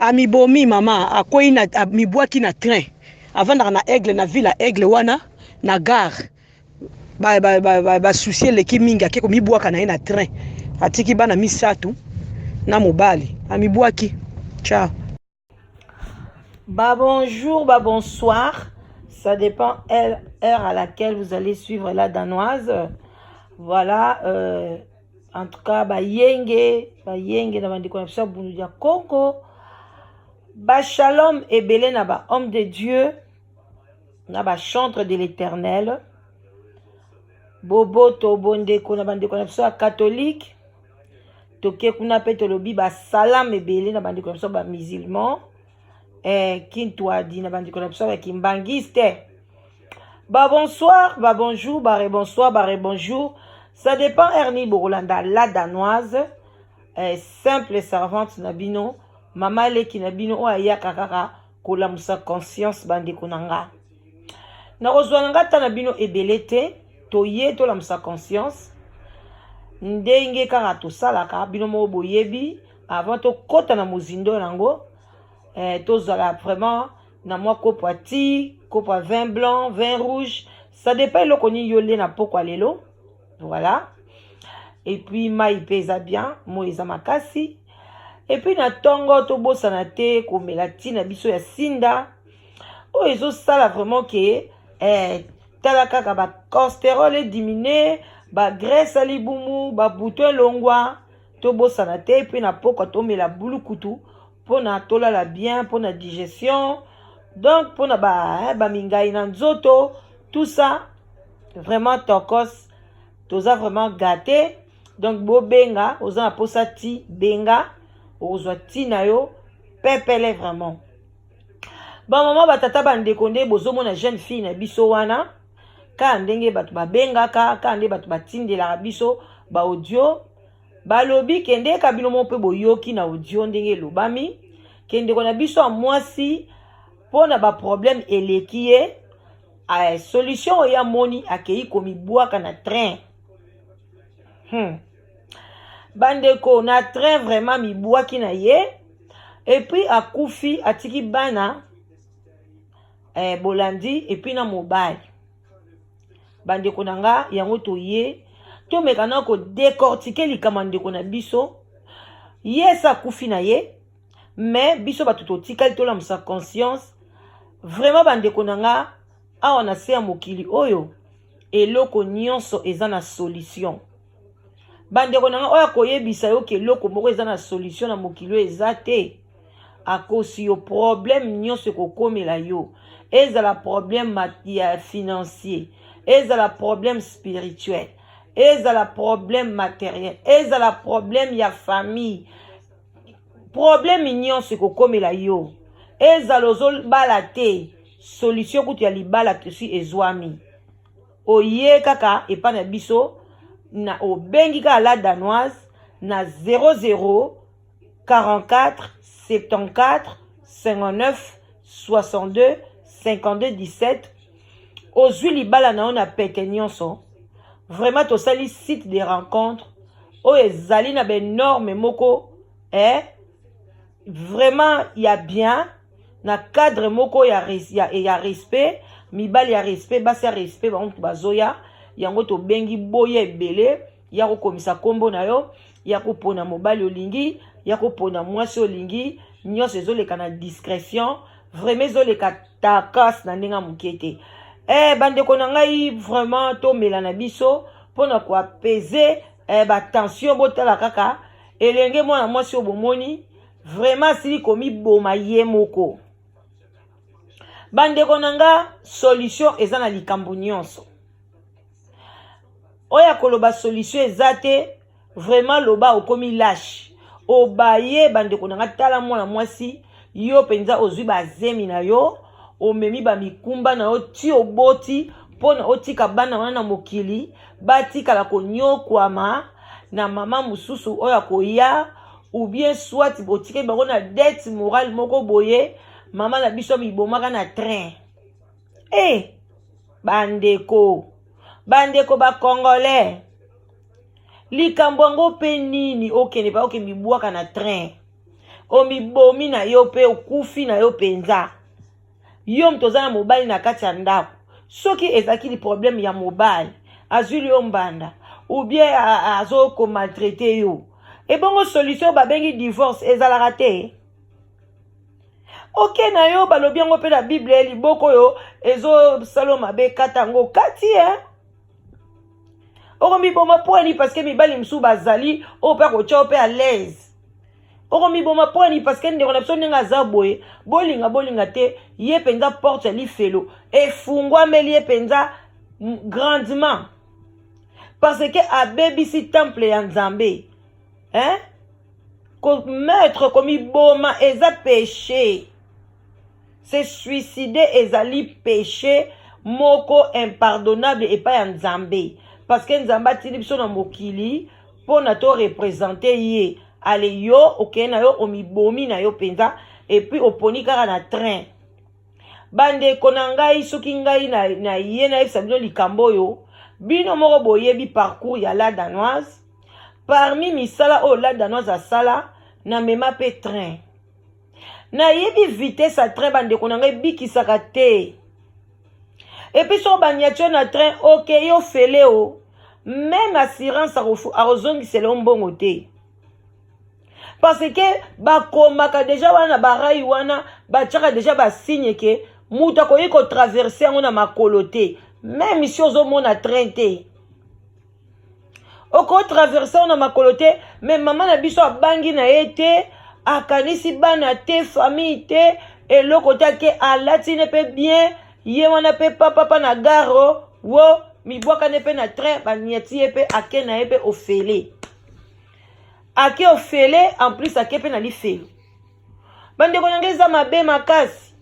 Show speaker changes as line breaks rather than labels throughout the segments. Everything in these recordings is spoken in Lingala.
Amibomi mama akwei na mibwaki na train avant na aigle na ville aigle wana na gare ba soucier leki mingi akeko mibwaka na ye na train atiki bana misatu na mobali amibwaki. Ciao.
Bonjour, bonsoir, ça dépend heure à laquelle vous allez suivre la danoise. Voilà, en tout cas yenge na bandiko na biso bundu ya Congo. Shalom et belé na ba homme de Dieu, na ba chantre de l'Éternel. Bobo to bondeko na bandeko na biso catholique. Toke kuna pe tolobi ba salam et belé na bandeko na biso ba musulman. Kintwadi na bandeko na biso ba kimbangiste. Bonsoir, bonjour, bonsoir, bonjour. Ça dépend Ernie Borolanda, la danoise, simple servante nabino. Mama leki na bino oya kakaka kola musa conscience bandeko nanga. Na ozwananga ta na bino ebelete toye to la musa conscience. Ndenge kaka to salaka bino mo boyebi avant to kota na muzindo nango. To zala vraiment na moi kopo ti, kopo vin blanc, vin rouge, ça dépend lo koni yole na poko lelo. Voilà. Et puis mai pesa bien, mo eza makasi. Et puis na tongo to bosana te komela tina biso ya sinda o ezo sala vraiment que tala kaka ba cholestérol est diminué, ba graisse ali bumu, ba bouton longwa to bosana te puis na poko to mela bulukutu pona tola la bien pona digestion donc pona ba mingai na nzoto tout ça vraiment tokos toza vraiment gâté donc bo benga oza na posa ti benga ozwa tina yo pepele vraiment. Maman batata bandeko nde bozomona jeune fille na biso wana ka ndenge batu babengaka ka ndenge batu batindela biso ba audio balobi kende ka bino mo pe boyoki na audio ndenge lobami kende ko na biso a mwasi pona ba problème elekie a solution ya moni akei komi bwaka na train. Bandeko na train vraiment mi bwaki na ye et puis akufi atiki bana bolandi et puis na mobile. Bandeko nanga yango to ye to mekana ko décortiquer likama ndeko na biso yes akufi na ye mais biso batuto tikali to la musa conscience vraiment bandeko nanga awa na se ya mokili oyo eloko nyonso eza na solution. Bandeko nanga oya koyebisa yo ke loko moko eza na solution na mokili eza te akosi yo problème nyonso kokomela yo ezala problème ya financier ezala problème spirituel ezala problème matériel ezala problème ya famille problème nyonso kokomela yo ezala ozobala te solution kutu ya libala tosi ezwami oye kaka epa na biso na obengi ka la danoise na 00 44 74 59 62 52 17 ozwi libala na on a pete nyonso vraiment tosali site de rencontre o ezali na benorme moko vraiment ya bien na cadre moko ya respect mibali ya respect basi ya respect bantu bazoya yango to bengi boye ebele ya kokomisa kombo na yo ya kopona mobali olingi ya kopona mwasi olingi nyonso ezoleka na discrétion vraiment ezoleka takas na ndenga mukete bandeko na ngai vraiment to mela na biso pona ko apaiser ba tension botala kaka elenge mwana mwasi obomoni vraiment sili komi boma ye moko. Bandeko na nga solution eza na likambo nyonso oya koloba solution ezate vraiment loba okomi lâche obaye bandeko na nga tala mwana mwasi yo penza ozwi bazemi na yo omemi ba mikumba na yo ti oboti pona otika bana wana na mokili batika la konyokwama na mama mususu oya koya ou bien soit botike bango na dette morale moko boye mama na biso mibomaka na train. Bandeko ba congolais likambo yango pe nini okende pa oke mibwaka na train omibomi na yo pe okufi na yo penza yo mtoza na mobali na kati ya ndako soki ezaki li problème ya mobali azuli yo mbanda ou bien azoko maltraité yo ebongo solution babengi divorce ezalaka te. Ok na yo balobi yango pe na Bible liboko yo ezo saloma be katango kati okomiboma poani parce que mibali msu bazali ope kocha ope à l'aise. Okomiboma poani parce que ndeko na biso ndenge aza boye bolinga te ye penza porte ya lifelo efungwameli ye penza grandement parce que abebisi temple ya Nzambe mettre komiboma eza péché. Se suicider ezali péché moko impardonnable et pas en Nzambe parce que Nzambe atili biso na mokili pona to représenter ye ale yo okena yo omibomi na yo penza et puis oponi kaka na train. Bandeko na ngai soki ngai na ye na yebisa bino likambo yo bino moko boyebi parcours ya la danoise parmi misala oyo la danoise asala na mema pe train na yebi vitesse à train bandeko na ngai bikisaka te et puis so banyatio na train ok yo fele o même assurance arozongisela mbongo te parce que bakomaka déjà wana barai wana batiaka déjà basigne ke mutu akoki kotraverse yango na makolo te même si ozomona train te okotraverse yango na makolo te mais mama na biso abangi na ye te akanisi bana te famille te eloko te ke alati ne pe bien ye wana pe papa na garo wo mibwaka ne pe na train banyati ye pe ake na ye pe ofele ake ofele en plus ake pe na lifelo bandeko na ngai eza mabe makasi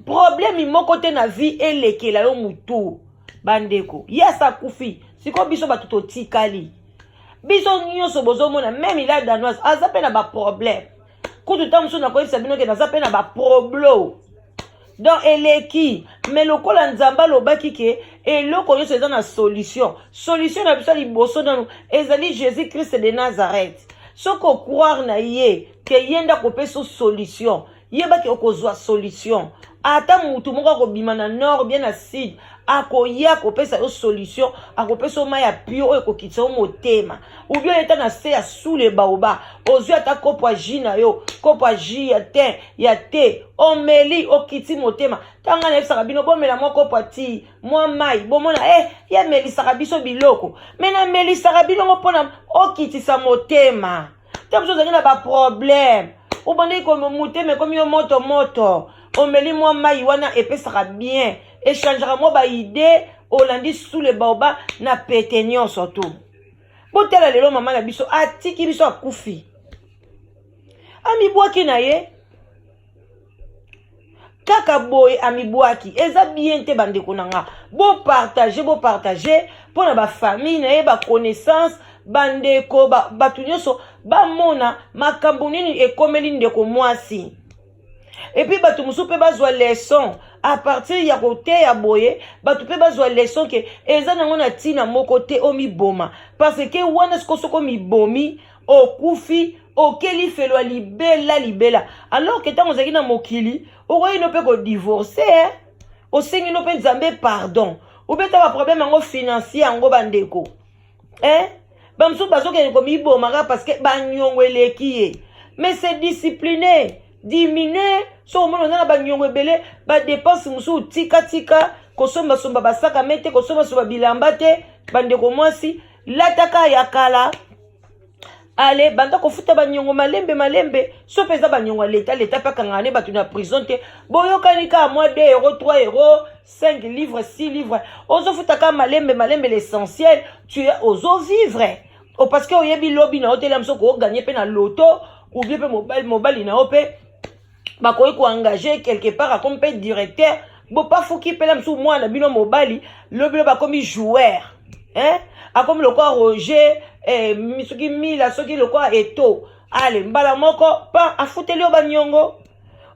problème moko te na vie elekela yo mutu bandeko yasa kufi siko biso bato totikali biso nyonso bozomona même il a danoise aza pe na ba problème kutu ta muso na koyebisa bino ke naza pe na ba problème donc eleki mais lokola Nzamba lobaki ke eloko nyonso eza na solution na biso liboso nanu ezali Jésus Christ de Nazareth soko croire na ye ke yenda kopesa solution yebaki okozwa solution ata mutu moko akobima na nord bien na sud akoya kopesa yo solution akopesa ma ya pio oyo ekokitisa yo motema ou bien eta na se ya sous le baoba ozwi ata kopo ya jus na yo kopo ya jus ya te omeli okiti motema tanga na yebisaka bino bomela mwa kopo ya ti mwa mai bomona ya melisaka biso biloko me na melisaka bilongo mpona okitisa motema te biso ozangi na baproblème obandeki motema ekomi yo moto omeli mwa mai wana epesaka bien échangera mo ba idée olandi sous le baoba na pete nyonso to botela lelo mama na biso atiki biso akufi amibwaki na ye kaka boye amibwaki eza bien te bandeko na nga bo partager pona ba famille na ye ba connaissance bandeko batu nyonso bamona makambo nini ekomeli ndeko mwasi et puis batu musu pe bazwa leçon à partir ya kote ya boye batu pe bazwa leçon ke eza nango na tina moko te omiboma parce que wana soko mibomi okufi okeli felo libela alors que tango zaki na mokili okoyi no pe ko divorcer osengi no pe Nzambe pardon ou beta ba problème yango financier yango bandeko bamsu bazokende komiboma parce que banyongo eleki ye mais c'est discipliné diminuer so mono na banyongo ebele ba dépense musu tika kosomba basaka mete kosomba bilamba te bandeko mwasi lataka ya kala ale banda kofuta banyongo malembe so peza banyongo leta pa kangane batu na prison te boyokani ka moi 2 euros 3 euros 5 livres 6 livres ozo futa ka malembe l'essentiel tu es ozo vivre parce que oyebi lobby na hotel amso ko gagner pe na loto ou bien pe mobile na ope bakoyi ko engager quelque part comme directeur bo pas faut qui pela msu moi na bino mobali lobby ba comme joueur Akomi lokwa Roger soki Mila soki lokwa Eto ale mbala moko pa afuteli yo banyongo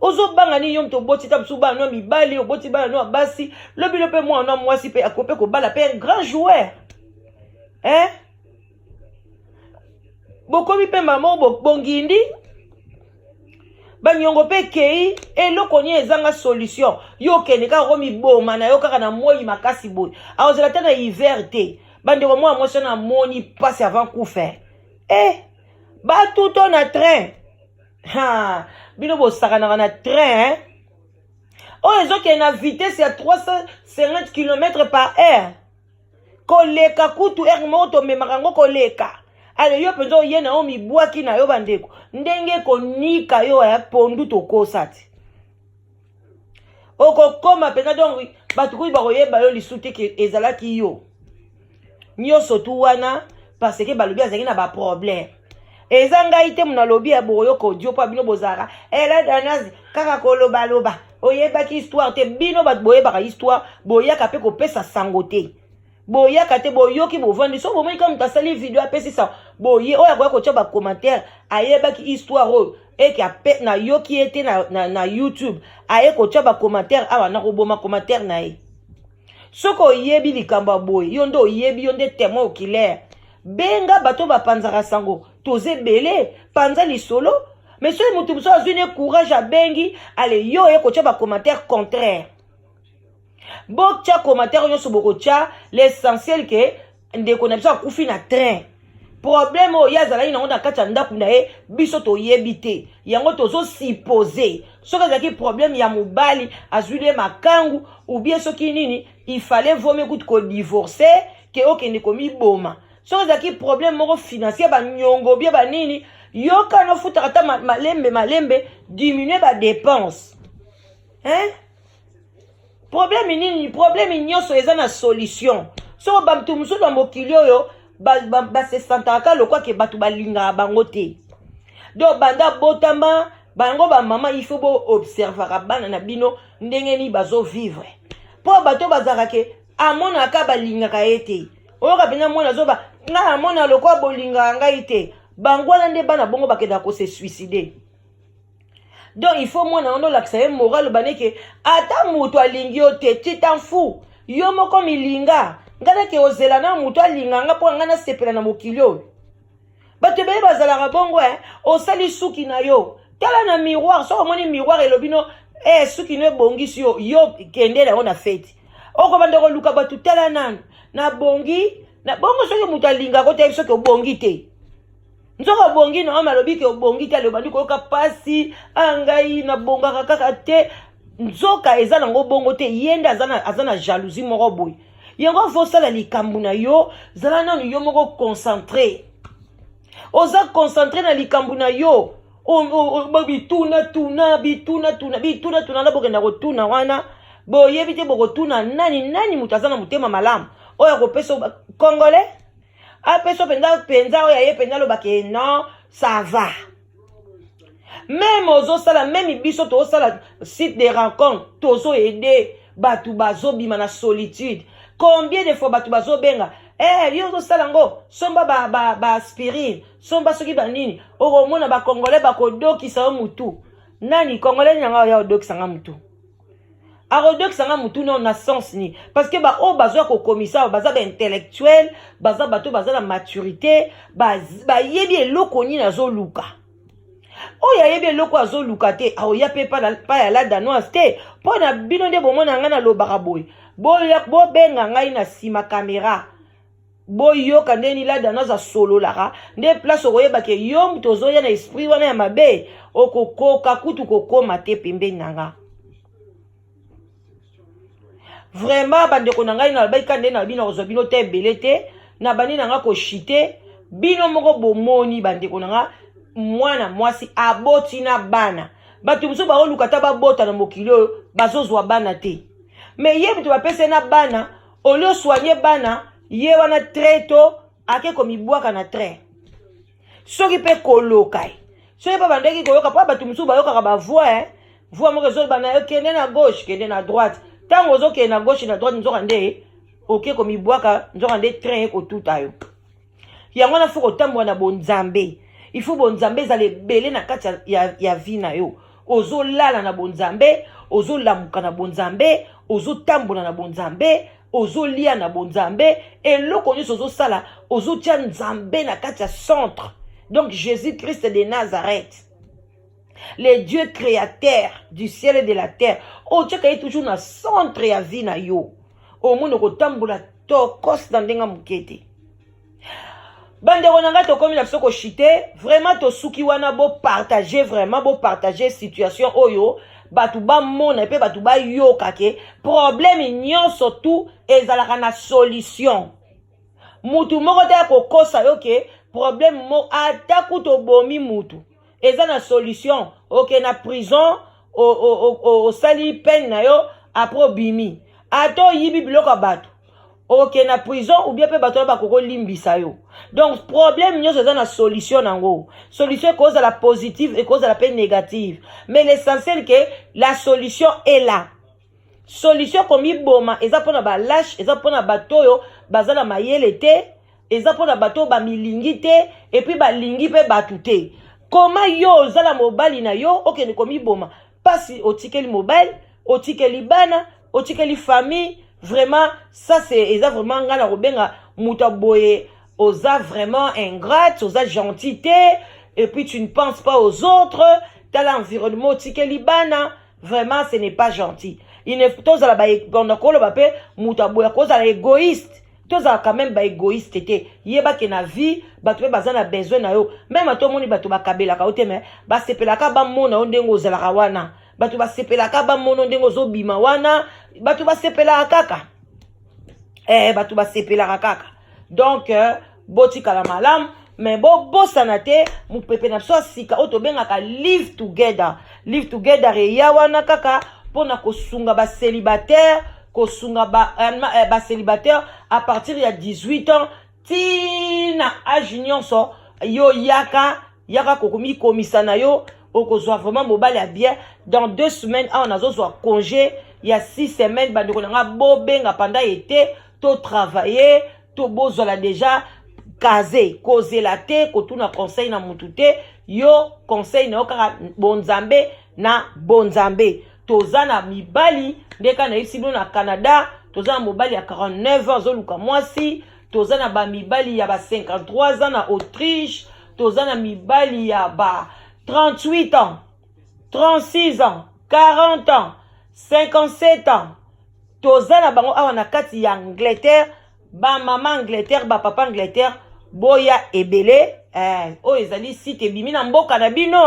ozobanga ni yo mto boti ta msuba no mibali oboti bana no basi lobi lope mwa no mwasi pe akope ko bala pe un grand joueur bokomi pe mama bongindi banyongo pe kei eloko ni ezanga solution yo kene ka romi boma na yo kaka na moi makasi boy azela tana hiver te bande ko moi na moni passe avant coup faire ba tout on a train bino bo sakana na train ezoke na vitesse ya 350 km par heure koleka kutu moto memakango koleka ale yo penzo yena o mibwaki na yo bandeko ndenge konika yo ya pondu tokosa ti okokoma penza donc batu kuyi bakoyeba yo lisute ke ezalaki yo nyonso tu wana parce que balobi azalaki na baproblème eza ngai te muna lobi ya boyo kodio pa bino bozaka ela danazi kaka kolobaloba oyebaki histoire te bino bato boyebaka histoire boyaka pe kopesa sango te boyaka te boyoki bovandi so bomoni kama mutasali video apesi sa boye oyo akoya kotia bacommentaire ayebaki histoire oyo eke ape na yoki ete na YouTube aye kotia bacommentaire awa na koboma commentaire na ye soko oyebi likambo ya boye yo nde oyebi yo nde témoin oculaire benga bato bapanzaka sango toze bele panza lisolo mais soki mutu mosusu azwi ne courage abengi ale yo ye kotia bacommentaire contraire botia commentaire nyonso bokotia l'essentiel ke ndeko na biso akufi na train problème oyo azalaki nango na kati ya ndako na ye biso toyebi te yango tozosupose soki azalaki problème ya mobali azwi ne makangu ou bien soki nini il fallait vomir kutu kodivorce ke okende komiboma soki azalaki problème moko financier banyongo bie banini yoka nofutaka ata malembe diminue badepense problème nini problème nyonso eza na solution soko bato mosusu na mokili oyo basesantaka lokwa ke bato balingaka bango te donc banda botama bango bamama il faut boobservaka bana na bino ndenge nini bazovivre mpo bato bazalaka ke amonaka balingaka ye te oyoka mpenza mwana azoba nga amona lokwa bolingaka ngai te bango wana nde bana bongo bakendaka kose suicide. Donc il faut moi na lakisa ye moral baneke ata mutu alingi yo te tu t'en fous yo moko milinga ngana ke ozela na mutu alinga nga po ngana sepela na mokili oyo bato beye bazalaka bongo osali suki na yo tala na miroir so omoni miroir elobino suki no ebongisi yo kende na yo na fete okobanda koluka bato tala nanu na bongi na bongo soki mutu alinga ko te soki obongi te nzoka bongi na malobi ke obongi te alobandi koyoka pasi angai na bongaka kaka te nzoka eza nango bongo te yende aza na jalousie moko boye yango fosala likambo na yo zala nanu yo moko concentré oza concentré na likambo na yo bituna na bokenda kotuna wana boyebi te bokotuna nani mutu aza na motema malamu oyo akopesa congolais apeso penza oyo aye penza lobake non ça va même ozosala même biso tozosala site de rencontre tozo aider batu bazobima na solitude combien de fois batu bazobenga yo ozosala ngo somba ba aspirine somba soki banini okomona bakongolais bakodokisa yo mutu nani congolais nyanga ya odokisa nga mutu arodokisanga mutu non na sens ni parce que ba o bazwa ko komisa baza ba intellectuel baza bato baza la maturité ba yebi eloko ni nazoluka o ya yebi eloko azoluka te o ya pe pa ya la danoise te po na bino nde bomona nga na lobaka boy bo benga ngai na sima caméra boyoka ndeni la danoise asololaka nde place okoyeba ke yo mutu ozoya na esprit wana ya mabe okokoka kutu kokoma te pembeni nanga. Vraiment bandeko na ngai na baika nde na bino kozobino te belete na bani na nga ko shite bino moko bomoni bandeko na nga mwana mwasi aboti na bana batu muso ba oluka ta babota na mokilo bazozwa bana te mais ye bitu bapese na bana olio soigner bana ye wana treto ake komibwaka na train soki pe kolokai soki pa bandeki koyoka pa batu muso ba yoka ba voix voix moko zo bana yo kende na gauche kende na droite tango ozokende na gauche na droite nzoka nde ok komi boaka nzoka nde train ko tuta yo yango na foko tambo na bonzambe il faut bonzambe za le belé na kati ya vie na yo ozo lala na bonzambe ozo lamuka na bonzambe ozo tambola na bonzambe ozo lia na bonzambe eloko nyonso ozo sala ozo tia nzambe na kati ya centre. Donc Jésus Christ de Nazareth, le Dieu créateur du ciel et de la terre, o tchaka est toujours na centre ya vie na yo o mundo ko tambola to kos na ndenga mukete. Bande ronanga to komi na biso ko chite vraiment to suki wana bo partager vraiment bo partager situation oyo batu ba mona pe batu ba yoka ke problème nyonso tout ezalaka na solution. Mutu moko ta ko kosa yo ke problème mo ataku to bomi mutu eza na solution. Ok na prison o sali peine na yo après bimi ato yibi biloko batu. Ok na prison ou bien pe bato ba koko limbisa yo. Donc problème nyonso eza na solution nango. Solution cause la positive et cause la peine négative. Mais l'essentiel que la solution est là. Solution comme iboma eza pona ba lâche, eza pona bato yo bazala mayele te, eza pona bato ba milingi te et puis ba lingi pe batu te. Comment yo zala mobali na yo ok ne komi boma pasi otikeli mobile, otikeli bana, otikeli famille. Vraiment, ça c'est vraiment ngana robenga mutaboye osa vraiment ingrate, osa gentillité et puis tu ne penses pas aux autres, t'as l'environnement tikelibana, vraiment ce n'est pas gentil. Il ne faut pas ba kolo ba pe mutaboya cause la égoïste. Toza quand même ba égoïste té. Yeba ke na vie, ba to bazana besoin na yo. Même to moni ba to ba kabela ka oteme, ba sepelaka ba mona ondengo zalaka wana. Batu ba sepelaka ba mono ndengo zo bima wana batu ba sepelaka kaka batu ba sepelaka kaka. Donc boti kala malam mais bo sanate mu pepe na so sika oto bengaka live together ya wana kaka pona ko sunga ba célibataire ko sunga ba célibataire à partir ya 18 ans tina âge nyonso yo yaka kokomi komisa na yo okozwa vraiment mobile ya bien dans 2 semaines on a zozwa congé il y a 6 semaines bandeko nanga bobenga pendant été to travailler to bozala déjà casé causer la te ko tuna conseil na mutute yo conseil na okaka bonzambe na bonzambe tozana mibali ndeka na isino na Canada tozana mobali ya 49 ans zoluka mwasi tozana ba mibali ya ba 53 ans na Autriche tozana mibali ya ba 38 ans, 36 ans, 40 ans, 57 ans. Tozana bango awa na kati ya Angleterre, ba maman Angleterre, ba papa Angleterre, boya ebele, o ezali site bimi na mboka na bino,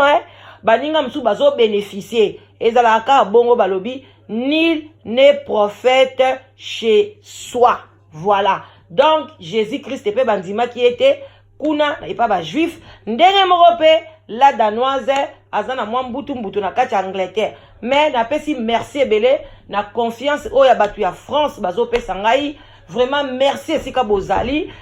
baninga msu bazo bénéficier. Ezala ka bongo balobi, nul n'est prophète chez soi. Voilà. Donc, Jésus-Christ pe bandima qui était kuna na pas ba juif, ndenge morope la danoise azana mwa mbutu na kati Angleterre. Mais na pesi merci ebele na confiance oya batu ya France bazo pesa ngai. Vraiment merci esika bozali.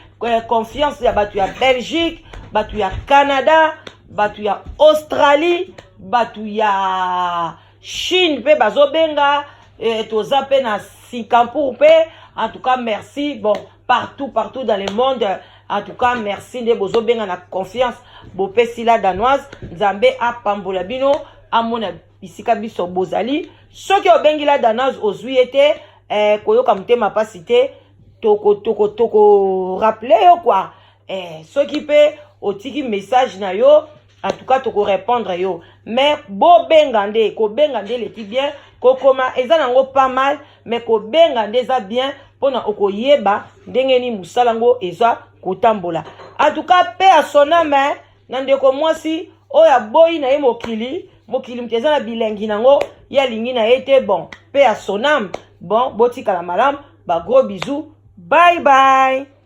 Confiance ya batu ya Belgique, batu ya Canada, batu ya Australie, batu ya Chine pe bazo benga toza pe na Singapour pe. En tout cas merci. Bon, partout dans le monde. En tout cas, merci de bozo benga na confiance. Bo pesi la danoise, Nzambe a pambola bino, amona bisika biso bozali. Soki obengi la danoise ozwi ete, koyoka mutema pasite, toko rappeler yo quoi. Soki pe otiki message na yo, en tout cas toko répondre yo. Mais bo bengande, ko bengande leti bien, ko koma eza nango pas mal, mais ko bengande za bien pona okoyeba ndenge ni musalango eza kotambola. En tout cas, paix à son âme, nandeko mwasi oya boyi na ye mokili mteza na bilengi nango ya lingi na ete bon. Paix à son âme. Bon, boti kala malam, ba gros bisous. Bye bye.